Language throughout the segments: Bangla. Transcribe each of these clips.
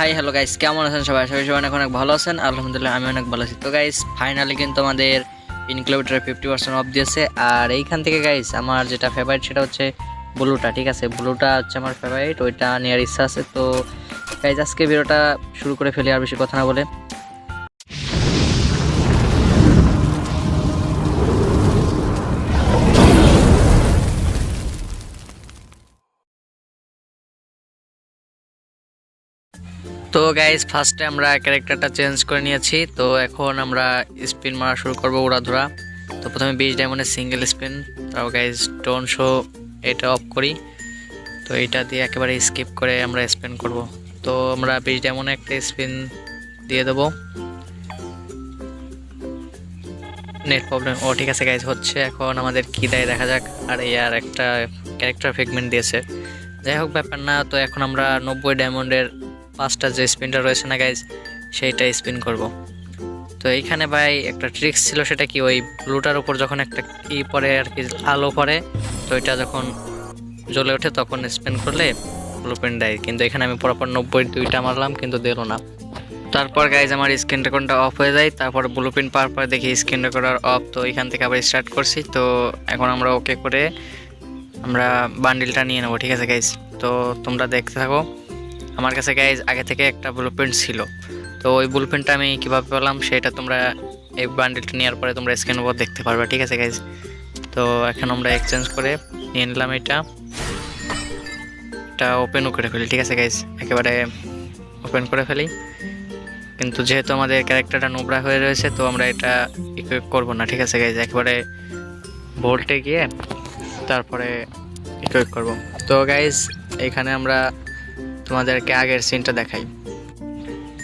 হাই হ্যালো গাইস, কেমন আছেন সবাই? সবাই অনেক ভালো আছেন। আলহামদুলিল্লাহ আমি অনেক ভালো আছি। তো গাইস ফাইনালি কিন্তু আমাদের ইনক্লুডের 50% অফ দিয়েছে। আর এইখান থেকে গাইস আমার যেটা ফেভারিট সেটা হচ্ছে ব্লুটা। ঠিক আছে, ব্লুটা হচ্ছে আমার ফেভারিট, ওইটা নেওয়ার ইচ্ছা আছে। তো গাইস আজকে ভিডিওটা শুরু করে ফেলি আর বেশি কথা না বলে। তো গাইস ফার্স্টে আমরা ক্যারেক্টারটা চেঞ্জ করে নিয়েছি। তো এখন আমরা স্পিন মারা শুরু করবো উড়াধুরা। তো প্রথমে 20 ডায়মন্ডের সিঙ্গেল স্পিন, তারপর গাইস ডোন্ট শো এটা অফ করি। তো এইটা দিয়ে একেবারে স্কিপ করে আমরা স্পিন করব। তো আমরা 20 ডায়মন্ডে একটা স্পিন দিয়ে দেবো। নেট প্রবলেম, ও ঠিক আছে গাইস হচ্ছে। এখন আমাদের কি দেয় দেখা যাক। আর আর একটা ক্যারেক্টার ফিগমেন্ট দিয়েছে, যাই হোক ব্যাপার না। তো এখন আমরা 90 ডায়মন্ডের 5টা যে স্পিনটা রয়েছে না গাইজ, সেইটা স্পিন করব। তো এইখানে ভাই একটা ট্রিক্স ছিল, সেটা কি ওই ব্লুটার উপর যখন একটা কি পরে আর কি আলো পড়ে, তো এটা যখন জ্বলে ওঠে তখন স্পিন করলে ব্লু প্রিন্ট দেয়। কিন্তু এখানে আমি পরপর 90-2টা মারলাম কিন্তু দিল না। তারপর গাইজ আমার স্ক্রিন রেকর্ডটা অফ হয়ে যায়। তারপর ব্লু প্রিন্ট পাওয়ার পরে দেখি স্ক্রিন রেকর্ডার অফ। তো এখান থেকে আবার স্টার্ট করছি। তো এখন আমরা ওকে করে আমরা বান্ডিলটা নিয়ে নেবো। ঠিক আছে গাইজ, তো তোমরা দেখতে থাকো। আমার কাছে গাইজ আগে থেকে একটা ব্লুপ্রিন্ট ছিল। তো ওই ব্লুপ্রিন্টটা আমি কীভাবে পেলাম সেটা তোমরা এই বান্ডিলটা নেওয়ার পরে তোমরা স্ক্রিনের উপর দেখতে পারবে। ঠিক আছে গাইজ, তো এখন আমরা এক্সচেঞ্জ করে নিয়ে নিলাম। এটা ওপেনও করে ফেলি। ঠিক আছে গাইজ, একেবারে ওপেন করে ফেলি। কিন্তু যেহেতু আমাদের ক্যারেক্টারটা নোবরা হয়ে রয়েছে, তো আমরা এটা ইকুইপ করবো না। ঠিক আছে গাইজ, একেবারে ভোল্টে গিয়ে তারপরে ইকুইপ করব। তো গাইজ এখানে আমরা তোমাদেরকে আগের সিনটা দেখাই।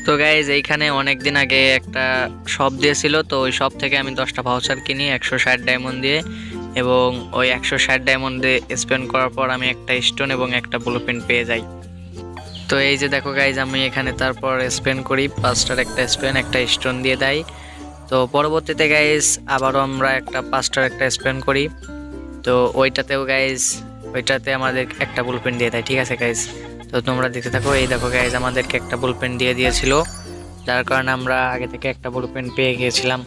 তো গাইজ এইখানে অনেক দিন আগে একটা শপ দিয়েছিল। তো ওই শপ থেকে আমি 10টা ভাউচার কিনি 160 ডায়মন্ড দিয়ে, এবং ওই 160 ডায়মন্ড দিয়ে স্পেন্ড করার পর আমি একটা স্টোন এবং একটা ব্লুপ্রিন্ট পেয়ে যাই। তো এই যে দেখো গাইজ, আমি এখানে তারপর স্পেন্ড করি 5টার একটা স্পেন, একটা স্টোন দিয়ে দেয়। তো পরবর্তীতে গাইজ আবারও আমরা একটা 5টার একটা স্পেন্ড করি। তো ওইটাতেও গাইজ ওইটাতে আমাদের একটা ব্লুপ্রিন্ট দিয়ে দেয়। ঠিক আছে গাইজ, তো তোমরা দেখতে থাকো। এই দেখো গাইজ আমাদেরকে একটা ব্লুপ্রিন্ট দিয়ে দিয়েছিল, যার কারণে আমরা আগে থেকে একটা ব্লুপ্রিন্ট পেয়ে গিয়েছিলাম।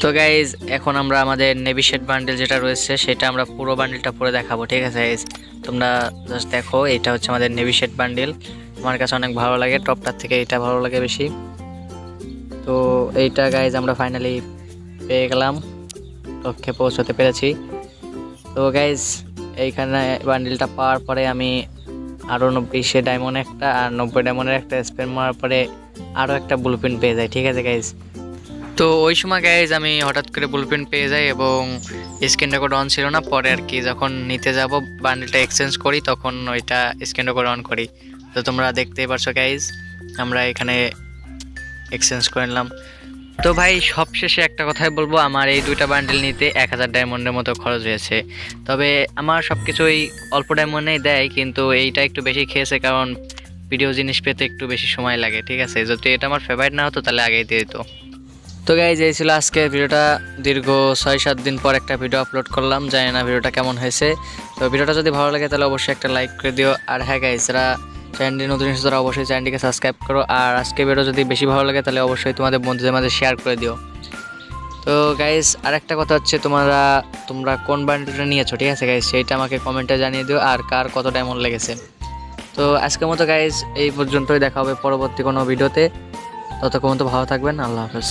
তো গাইজ এখন আমরা আমাদের নেভি শেড বান্ডেল যেটা রয়েছে সেটা আমরা পুরো বান্ডেলটা পরে দেখাবো। ঠিক আছে গাইজ, তোমরা জাস্ট দেখো। এটা হচ্ছে আমাদের নেভি শেড বান্ডেল, আমার কাছে অনেক ভালো লাগে, টপটার থেকে এটা ভালো লাগে বেশি। তো এইটা গাইজ আমরা ফাইনালি পেয়ে গেলাম, লক্ষ্যে পৌঁছতে পেরেছি। তো গাইজ এইখানে বান্ডেলটা পাওয়ার পরে আমি আরও 90 ডায়মন্ড একটা আর 90 ডায়মন্ডের একটা স্পেন মারার পরে আরও একটা ব্লুপ্রিন্ট পেয়ে যাই। ঠিক আছে গাইজ, তো ওই সময় গাইজ আমি হঠাৎ করে ব্লুপ্রিন্ট পেয়ে যাই এবং স্ক্রিন রেকর্ড অন ছিল না। পরে আর কি যখন নিতে যাব বান্ডেলটা এক্সচেঞ্জ করি, তখন ওইটা স্ক্রিন রেকর্ড অন করি। তো তোমরা দেখতেই পারছো গাইজ, আমরা এখানে এক্সচেঞ্জ করে নিলাম। তো ভাই সবশেষে একটা কথাই বলবো, আমার এই 2টা বান্ডেল নিতে 1000 ডায়মন্ডের মতো খরচ হয়েছে। তবে আমার সব কিছুই অল্প ডায়মন্ডেই দেয়, কিন্তু এইটা একটু বেশি খেয়েছে, কারণ ভিডিও জিনিস পেতে একটু বেশি সময় লাগে। ঠিক আছে, যদি এটা আমার ফেভারিট না হতো তাহলে আগেই দিয়ে দিত। তো গাইজ এই ছিল আজকের ভিডিওটা। দীর্ঘ 6-7 দিন পর একটা ভিডিও আপলোড করলাম, জানি না ভিডিওটা কেমন হয়েছে। তো ভিডিওটা যদি ভালো লাগে তাহলে অবশ্যই একটা লাইক করে দিও। আর হ্যাঁ গাইজ, যারা চ্যানেলটি নতুন এসেছে তারা অবশ্যই চ্যানেলটিকে সাবস্ক্রাইব করো। আর আজকে ভিডিও যদি বেশি ভালো লাগে তাহলে অবশ্যই তোমাদের বন্ধুদের মাঝে শেয়ার করে দিও। তো গাইজ আরেকটা কথা হচ্ছে, তোমরা কোন বান্ডেলটা নিয়েছো, ঠিক আছে গাইজ, সেইটা আমাকে কমেন্টে জানিয়ে দিও, আর কার কত ডায়মন্ড লেগেছে। তো আজকের মতো গাইজ এই পর্যন্তই, দেখা হবে পরবর্তী কোনো ভিডিওতে। ততক্ষণ তো ভালো থাকবেন, আল্লাহ হাফেজ।